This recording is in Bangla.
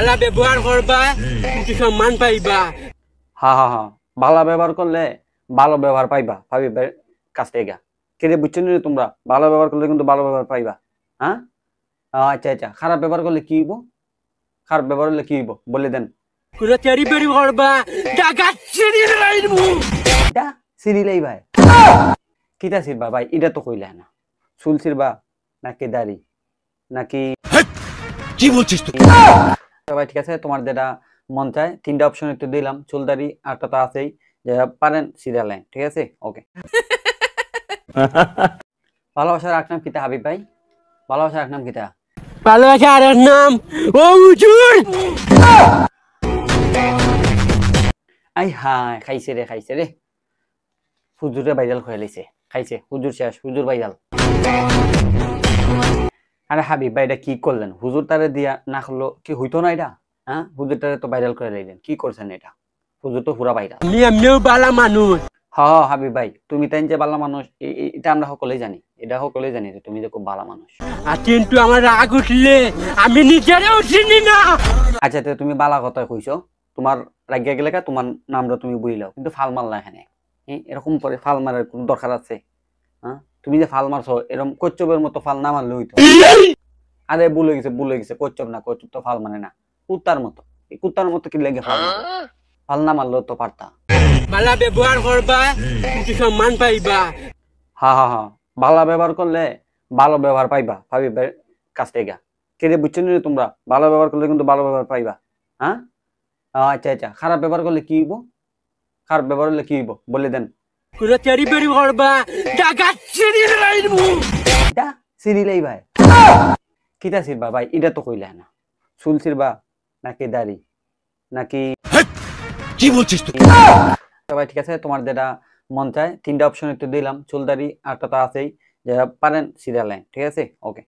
বালা ব্যবহার করবা কিছু সম্মান পাইবা। হ্যাঁ হ্যাঁ হ্যাঁ, ভালো ব্যবহার করলে ভালো ব্যবহার পাইবা ভাবিবার কাছ থেকে। কেটে বুঝছো না তোমরা? ভালো ব্যবহার করলে কিন্তু ভালো ব্যবহার পাইবা। হ্যাঁ, আচ্ছা আচ্ছা, খারাপ ব্যবহার করলে কি হইব? খারাপ ব্যবহার হলে কি হইব বলে দেন। কোনো তেরি বেরি করবা ডাকাত চিনি লাইনমু। এটা সিরিলাই ভাই, কিটা সিরবা ভাই? এটা তো কইলে না। চুল সিরবা নাকি দাড়ি নাকি কি বলছিস তুই? ভাই ঠিক আছে, তোমার যেটা মন চায়। তিনটা অপশন একটু দিলাম, চুল দাড়ি, আরটা তো আছেই, যারা পারেন সিরিয়াল লাইন। ঠিক আছে, ওকে। ভালোবাসার এক নাম কিতা হাবিব ভাই? ভালোবাসার এক নাম কিতা? ভালোবাসা আর নাম ও হুজুর। আই হাই, খাইছে রে খাইছে রে, হুজুরে ভাইরাল হয়ে লাইছে। খাইছে হুজুর, শেষ হুজুর ভাইরাল। আরে হাবিব ভাই, এটা কি করলেন? হুজুর তারে দিয়া না করলো কি হইতো না এটা? হ্যাঁ, হুজুর তারে তো ভাইরাল করে লাইলেন, কি করছেন এটা? হুজুর তো পুরা ভাইরাল। আমি এমনিও বালা মানুষ। হ্যাঁ হাবিব ভাই, তুমি তাই যে ভালো মানুষ, এটা আমরা সকলেই জানি, এটা সকলেই জানি যে তুমি যে খুব ভালো মানুষ। আর কিন্তু আমার রাগ উঠলে আমি নিজেরও চিনি না। আচ্ছা, তো তুমি বালা কথা কইছো, তোমার রাগিয়া গেলে তোমার নামটা তুমি বুঝলাও, কিন্তু ফাল মারলা এখানে। এরকম পরে ফাল মারার কোন দরকার আছে? হ্যাঁ, তুমি যে ফাল মারছো এরকম কচ্ছপের মতো ফাল না মারলে হইতো। আরে ভুলে গেছে ভুলে গেছে, কচ্ছপ না, কচ্ছপ তো ফাল মানে না, কুত্তার মতো। এই কুত্তার মতো কি লেগে ফাল মারো? ফাল না মারলেও তো পারতা। বালা ব্যবহার করবা কিছু সম্মান পাইবা। হ্যাঁ হ্যাঁ হ্যাঁ, ভালো ব্যবহার করলে ভালো ব্যবহার পাইবা ভাবিবার কাছ থেকে। কেটে বুঝছো না তোমরা? ভালো ব্যবহার করলে কিন্তু ভালো ব্যবহার পাইবা। হ্যাঁ, আচ্ছা আচ্ছা, খারাপ ব্যবহার করলে কি হইব? খারাপ ব্যবহার হলে কি হইব বলে দেন। কোনো তেরি বেরি করবা ডাকাত চিনি লাইনমু। এটা সিরিলাই ভাই, কিটা সিরবা ভাই? এটা তো কইলে না। চুল সিরবা নাকি দাড়ি নাকি কি বলছিস তুই? ভাই ঠিক আছে, তোমার যেটা মন চায়। তিনটা অপশন একটু দিলাম, চুল দাড়ি, আরটা তো আছেই, যারা পারেন সিরিয়াল লাইন। ঠিক আছে, ওকে।